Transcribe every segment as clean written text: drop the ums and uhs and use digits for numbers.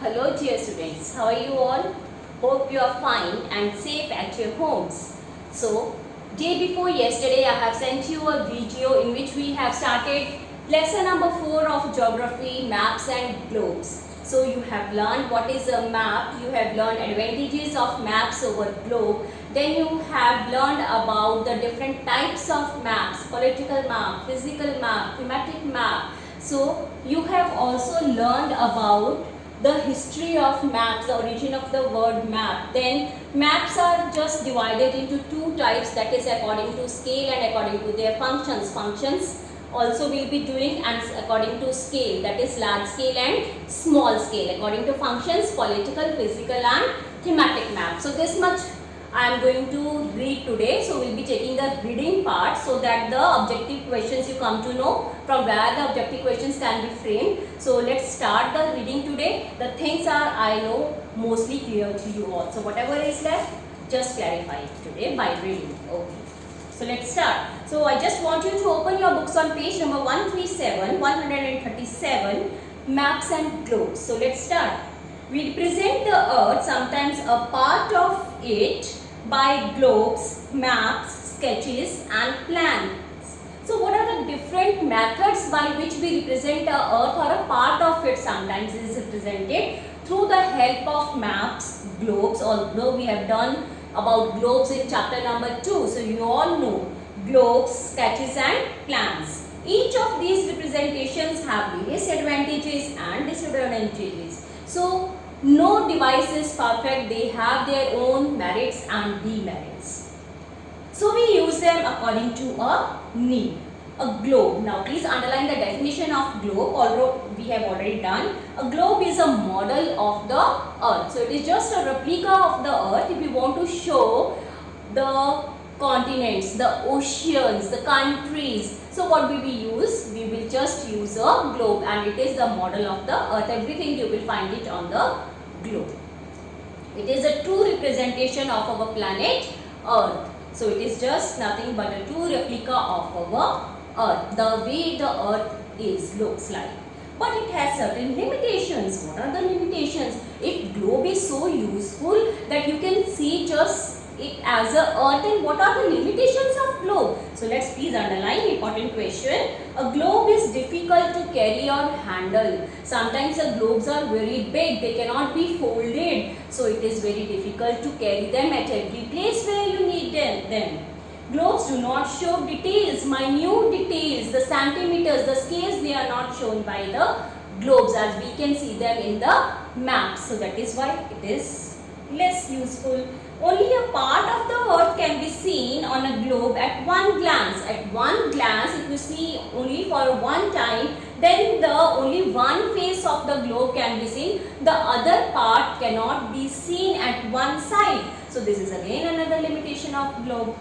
hello dear students, how are you all? Hope you are fine and safe at your homes. So, day before yesterday I have sent you a video in which we have started lesson number 4 of geography, maps and globes. So, you have learned what is a map, you have learned advantages of maps over globe, then you have learned about the different types of maps, political map, physical map, thematic map. So, you have also learned about the history of maps, the origin of the word map. Then maps are just divided into two types, that is according to scale and according to their functions. Functions also will be doing and according to scale, that is large scale and small scale. According to functions, political, physical and thematic map. So this much I am going to read today. So we will be taking the reading part so that the objective questions you come to know from where the objective questions can be framed. So let's start the reading today. The things are, I know, mostly clear to you all. So whatever is left, just clarify it today by reading. Okay. So let's start. So I just want you to open your books on page number 137, maps and globes. So let's start. We represent the earth, sometimes a part of it, by globes, maps, sketches and plans. So what are the different methods by which we represent the earth or a part of it sometimes is represented? Through the help of maps, globes, although we have done about globes in chapter number 2. So you all know globes, sketches and plans. Each of these representations have various advantages and disadvantages. So no device is perfect, they have their own merits and demerits. So we use them according to a need. A globe. Now please underline the definition of globe, although we have already done. A globe is a model of the earth. So it is just a replica of the earth. If we want to show the continents, the oceans, the countries. So what will we use? We will just use a globe and it is the model of the earth. Everything you will find it on the globe. It is a true representation of our planet Earth. So it is just nothing but a true replica of our Earth, the way the Earth looks like. But it has certain limitations. What are the limitations? If globe is so useful that you can see just it as a earth, and what are the limitations of globe? So let's please underline important question. A globe is difficult to carry or handle. Sometimes the globes are very big, they cannot be folded. So it is very difficult to carry them at every place where you need them. Globes do not show details, minute details, the centimeters, the scales, they are not shown by the globes as we can see them in the maps. So that is why it is less useful. Only a part of the earth can be seen on a globe at one glance. At one glance, if you see only for one time, then only one face of the globe can be seen. The other part cannot be seen at one side. So this is again another limitation of globe.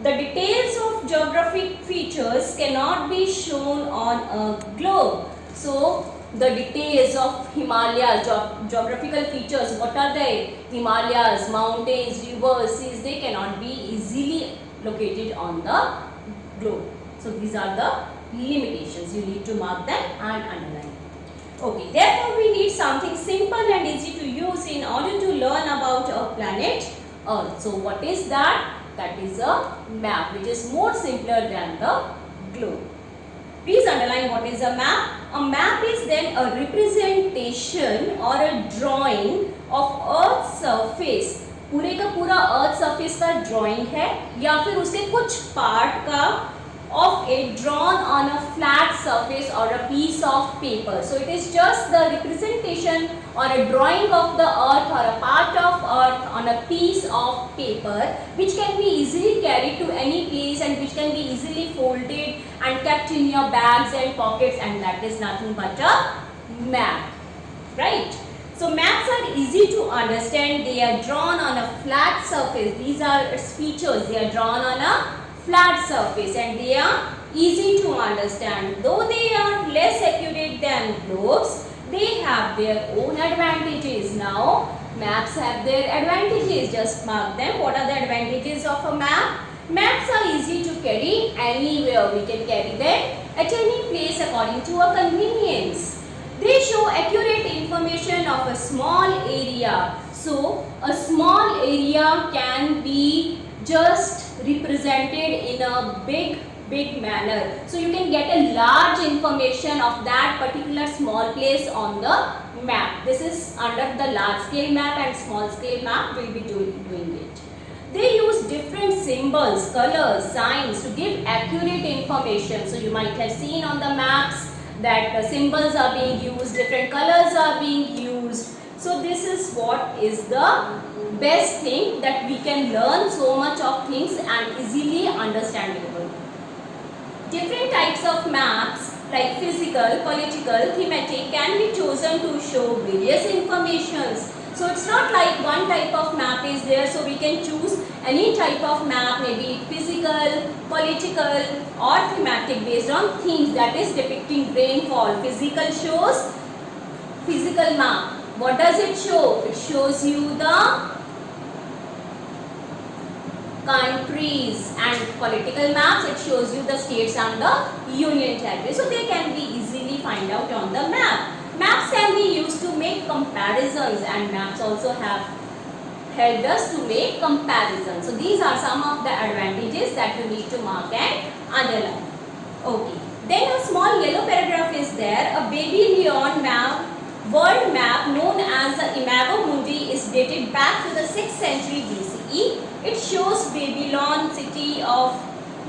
The details of geographic features cannot be shown on a globe. So the details of Himalayas, geographical features, what are they? Himalayas, mountains, rivers, seas, they cannot be easily located on the globe. So these are the limitations. You need to mark them and underline. Okay, therefore we need something simple and easy to use in order to learn about our planet Earth. So what is that? That is a map, which is more simpler than the globe. Please underline what is a map. A map is then a representation or a drawing of Earth's surface. पूरे का पूरा Earth surface का drawing है या फिर उसके कुछ part का of it drawn on a flat surface or a piece of paper. So it is just the representation or a drawing of the earth or a part of earth on a piece of paper which can be easily carried to any place and which can be easily folded and kept in your bags and pockets, and that is nothing but a map, right? So maps are easy to understand. They are drawn on a flat surface. These are its features. They are drawn on a flat surface and they are easy to understand. Though they are less accurate than globes, they have their own advantages. Now maps have their advantages. Just mark them. What are the advantages of a map? Maps are easy to carry anywhere. We can carry them at any place according to our convenience. They show accurate information of a small area. So a small area can be just represented in a big manner. So you can get a large information of that particular small place on the map. This is under the large scale map, and small scale map will be doing it. They use different symbols, colors, signs to give accurate information. So you might have seen on the maps that symbols are being used, different colors are being used. So this is what is the best thing, that we can learn so much of things and easily understandable. Different types of maps like physical, political, thematic can be chosen to show various informations. So it's not like one type of map is there, so we can choose any type of map, maybe physical, political or thematic, based on themes, that is depicting rainfall. Physical shows physical map. What does it show? It shows you the countries, and political maps, it shows you the states and the union territory. So they can be easily find out on the map. Maps can be used to make comparisons, and maps also have helped us to make comparisons. So these are some of the advantages that you need to mark and underline. Okay. Then a small yellow paragraph is there. A Babylon map, world map known as the Imago Mundi, is dated back to the 6th century BCE. It shows Babylon city of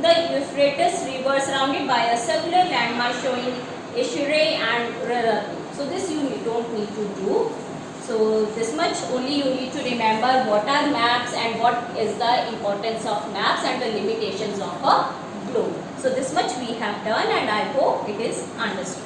the Euphrates river surrounded by a circular landmark showing Eshure and Rarath. So this you don't need to do. So this much only you need to remember what are maps and what is the importance of maps and the limitations of a globe. So this much we have done, and I hope it is understood.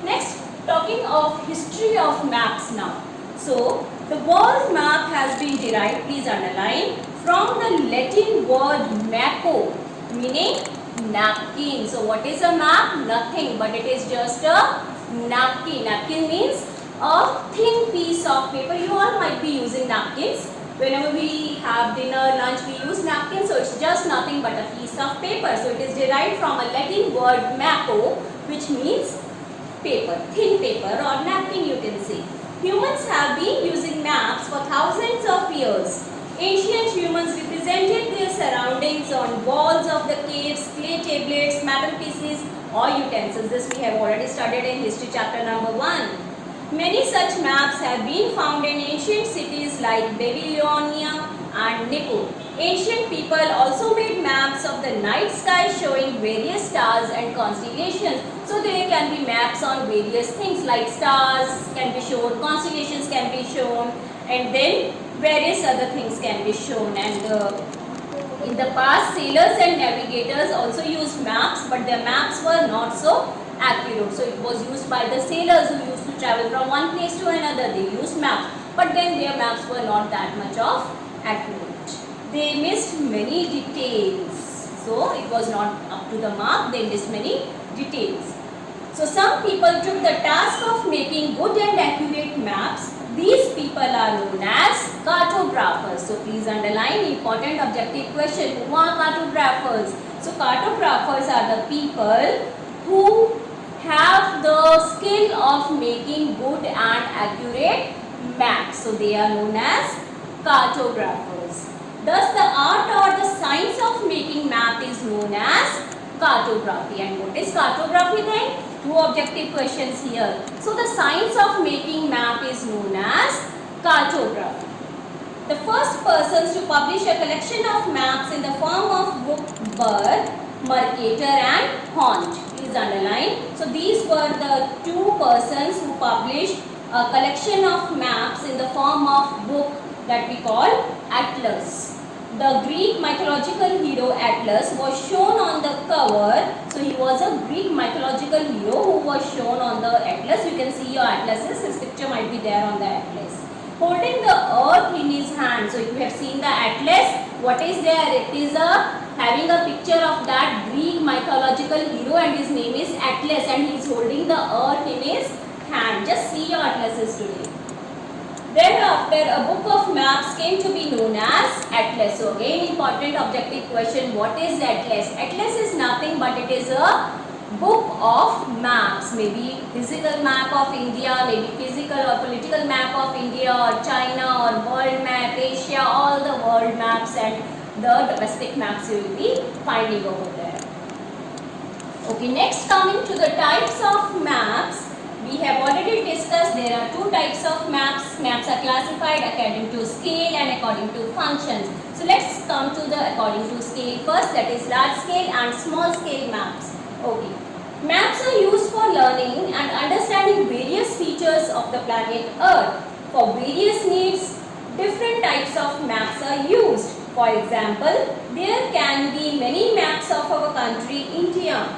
Next, talking of history of maps now. So the world map has been derived, please underline, from the Latin word mappo, meaning napkin. So what is a map? Nothing, but it is just a napkin. Napkin means a thin piece of paper. You all might be using napkins. Whenever we have dinner, lunch, we use napkins. So it's just nothing but a piece of paper. So it is derived from a Latin word mappo, which means paper, thin paper or napkin you can say. Humans have been using maps for thousands of years. Ancient humans represented their surroundings on walls of the caves, clay tablets, metal pieces or utensils. This we have already studied in history chapter number 1. Many such maps have been found in ancient cities like Babylonia and Nippur. Ancient people also made maps of the night sky showing various stars and constellations. So there can be maps on various things like stars can be shown, constellations can be shown, and then various other things can be shown. And in the past, sailors and navigators also used maps, but their maps were not so accurate. So it was used by the sailors who used to travel from one place to another. They used maps, but then their maps were not that much of accurate. They missed many details. So it was not up to the mark. They missed many details. So some people took the task of making good and accurate maps. These people are known as cartographers. So please underline important objective question. Who are cartographers? So cartographers are the people who have the skill of making good and accurate maps. So they are known as cartographers. Thus the art or the science of making map is known as cartography. And what is cartography then? Two objective questions here. So the science of making map is known as cartography. The first persons to publish a collection of maps in the form of book were Mercator and Hont. Please underline. So these were the two persons who published a collection of maps in the form of book that we call Atlas. The Greek mythological hero Atlas was shown on the cover. So he was a Greek mythological hero who was shown on the atlas. You can see your atlases. His picture might be there on the atlas. Holding the earth in his hand. So if you have seen the atlas, what is there? It is having a picture of that Greek mythological hero, and his name is Atlas, and he is holding the earth in his hand. Just see your atlases today. Thereafter, a book of maps came to be known as Atlas. So again, important objective question, what is Atlas? Atlas is nothing but it is a book of maps, maybe physical map of India, maybe physical or political map of India or China or world map, Asia, all the world maps and the domestic maps you will be finding over there. Okay, next coming to the types of maps, we have already discussed there are two types of maps. Maps are classified according to scale and according to functions. So let's come to the according to scale first, that is large scale and small scale maps. Okay. Maps are used for learning and understanding various features of the planet Earth. For various needs, different types of maps are used. For example, there can be many maps of our country, India.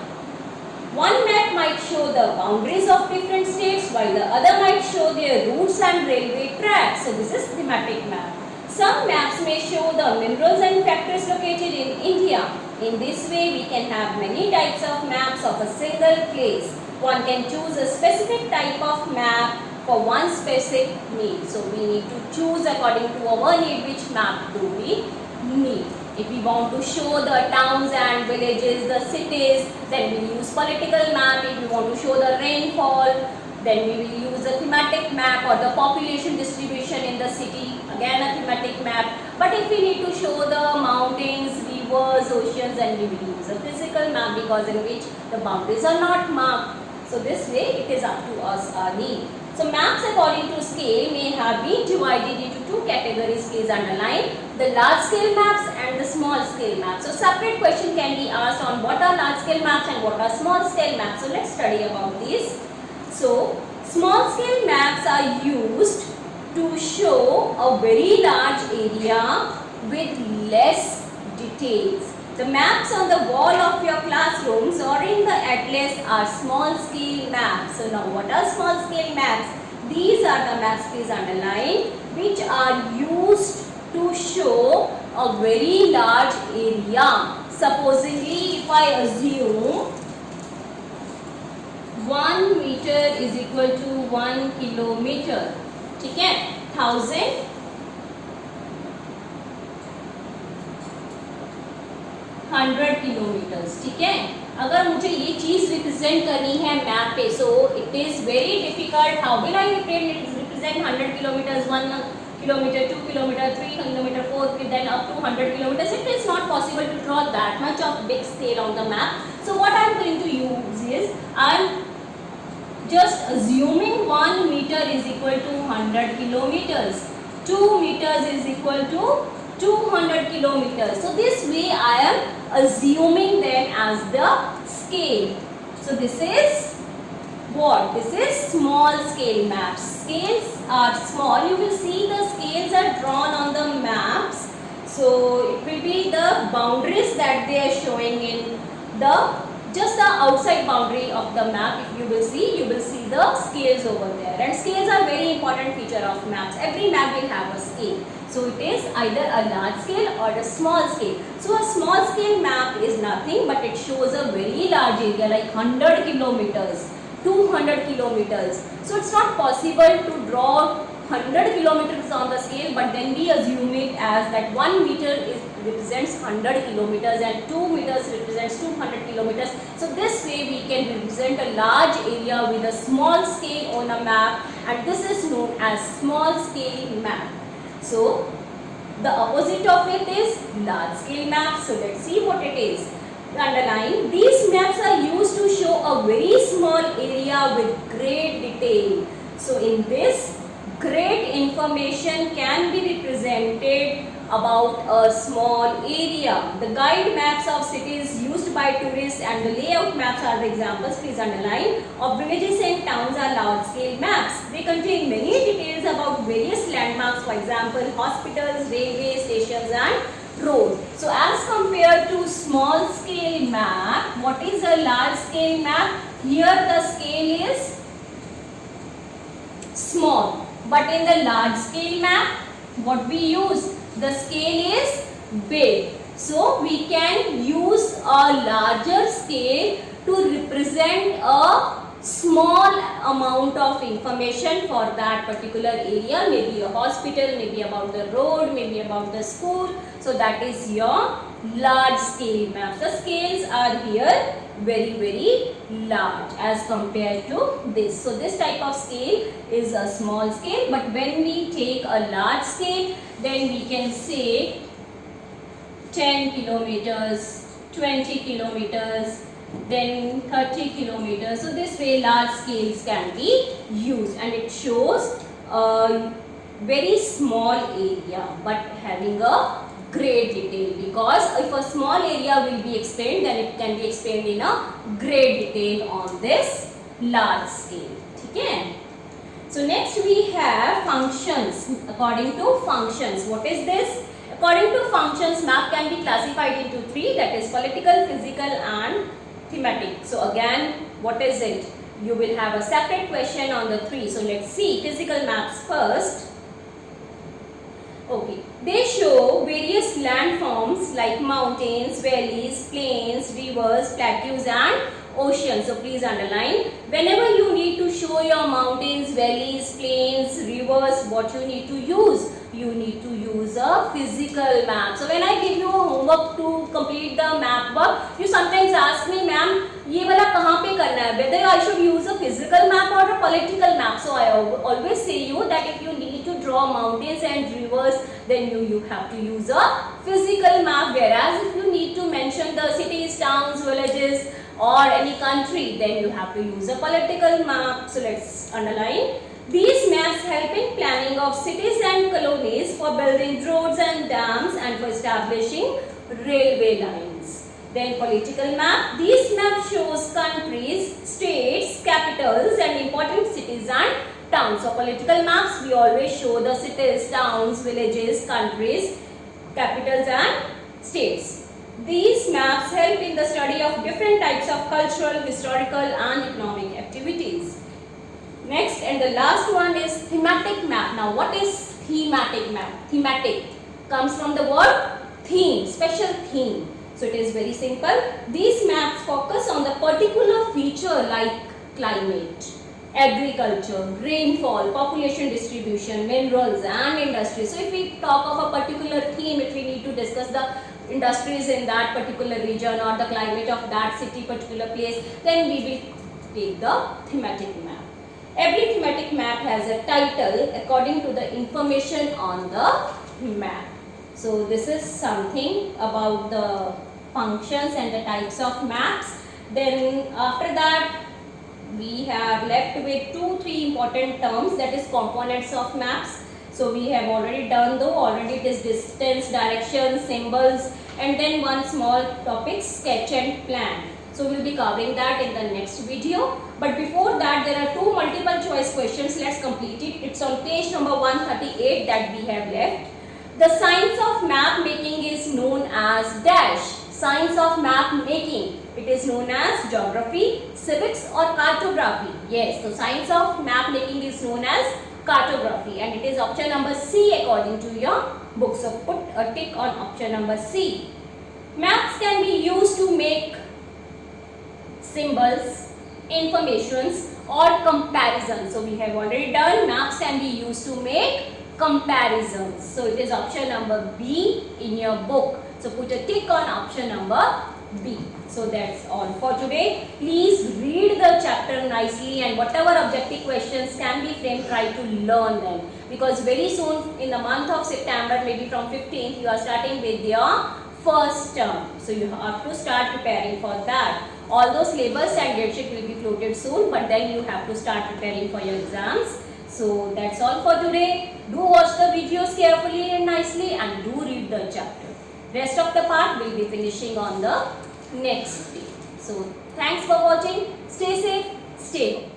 One map might show the boundaries of different states while the other might show their routes and railway tracks. So this is thematic map. Some maps may show the minerals and factories located in India. In this way, we can have many types of maps of a single place. One can choose a specific type of map for one specific need. So we need to choose according to our need which map do we need. If we want to show the towns and villages, the cities, then we use political map. If we want to show the rainfall, then we will use a thematic map, or the population distribution in the city, again a thematic map. But if we need to show the mountains, rivers, oceans, then we will use a physical map, because in which the boundaries are not marked. So this way it is up to us our need. So maps according to scale may have been divided into two categories. Please underline the large scale maps and the small scale maps. So separate question can be asked on what are large scale maps and what are small scale maps. So let's study about these. So small scale maps are used to show a very large area with less details. The maps on the wall of your classrooms or in the atlas are small scale maps. So now what are small scale maps? These are the maps, please underline, which are used to show a very large area. Supposedly if I assume 1 meter is equal to 1 kilometer, ठीक है, 1000 100 kilometres, ठीक है. अगर मुझे ये चीज represent करनी है मैप पे, so it is very difficult. How will I represent 100 kilometres, 1 kilometer, 2 kilometer, 3 kilometer, 4, then up to 100 kilometers? It is not possible to draw that much of big scale on the map. So what I am going to use is, I am just assuming 1 meter is equal to 100 kilometers, 2 meters is equal to 200 kilometers. So this way I am assuming them as the scale. So this is what? This is small scale maps. Scales are small. You will see the scales are drawn on the maps. So it will be the boundaries that they are showing in the just the outside boundary of the map. If you will see the scales over there. And scales are very important feature of maps. Every map will have a scale. So it is either a large scale or a small scale. So a small scale map is nothing but it shows a very large area like 100 kilometers, 200 kilometers. So it's not possible to draw 100 kilometers on the scale, but then we assume it as that 1 meter represents 100 kilometers and 2 meters represents 200 kilometers. So this way we can represent a large area with a small scale on a map, and this is known as small scale map. So the opposite of it is large scale map. So let's see what it is. Underline, these maps are used to show a very small area with great detail. So in this, great information can be represented about a small area. The guide maps of cities used by tourists and the layout maps are the examples, please underline, of villages and towns are large scale maps. They contain many details about various landmarks, for example, hospitals, railway stations and roads. So as compared to small scale map, what is a large scale map? Here the scale is small, but in the large scale map, what we use? The scale is big. So we can use a larger scale to represent a small amount of information for that particular area, maybe a hospital, maybe about the road, maybe about the school. So that is your large scale map. The scales are here very large as compared to this. So this type of scale is a small scale, but when we take a large scale, then we can say 10 kilometers, 20 kilometers, then 30 kilometers. So this way large scales can be used, and it shows a very small area but having a great detail, because if a small area will be explained, then it can be explained in a great detail on this large scale. Okay? So next we have functions. According to functions, what is this? According to functions, map can be classified into three, that is political, physical and thematic. So again, what is it? You will have a separate question on the three. So let's see physical maps first. Okay, they show various landforms like mountains, valleys, plains, rivers, plateaus and oceans. So please underline, whenever you need to show your mountains, valleys, plains, rivers, what you need to use? You need to use a physical map. So when I give you a homework to complete the map work, you sometimes ask me, ma'am, ये वाला कहाँ पे करना है? Whether I should use a physical map or a political map. So I always say you that if you need to draw mountains and rivers, then you have to use a physical map. Whereas if you need to mention the cities, towns, villages or any country, then you have to use a political map. So let's underline. These maps help in planning of cities and colonies, for building roads and dams and for establishing railway lines. Then political map. These maps shows countries, states, capitals and important cities and towns. So political maps, we always show the cities, towns, villages, countries, capitals and states. These maps help in the study of different types of cultural, historical and economic activities. Next and the last one is thematic map. Now what is thematic map? Thematic comes from the word theme, special theme. So it is very simple. These maps focus on the particular feature like climate, agriculture, rainfall, population distribution, minerals and industry. So if we talk of a particular theme, if we need to discuss the industries in that particular region or the climate of that city, particular place, then we will take the thematic map. Every thematic map has a title according to the information on the map. So this is something about the functions and the types of maps. Then after that we have left with 2-3 important terms, that is components of maps. So we have already done already it is distance, direction, symbols, and then one small topic, sketch and plan. So we will be covering that in the next video. But before that, there are 2 multiple choice questions. Let's complete it. It's on page number 138 that we have left. The science of map making is known as dash. Science of map making. It is known as geography, civics or cartography. Yes, so science of map making is known as cartography, and it is option number C according to your book. So put a tick on option number C. Maps can be used to make symbols, informations or comparisons. So we have already done maps can be used to make comparisons. So it is option number B in your book. So put a tick on option number B. So that's all for today. Please read the chapter nicely, and whatever objective questions can be framed, try to learn them, because very soon in the month of September, maybe from 15th, you are starting with your first term. So you have to start preparing for that. Although syllabus and date sheet will be floated soon, but then you have to start preparing for your exams. So that's all for today. Do watch the videos carefully and nicely, and do read the chapter. Rest of the part will be finishing on the next day. So thanks for watching. Stay safe, stay home.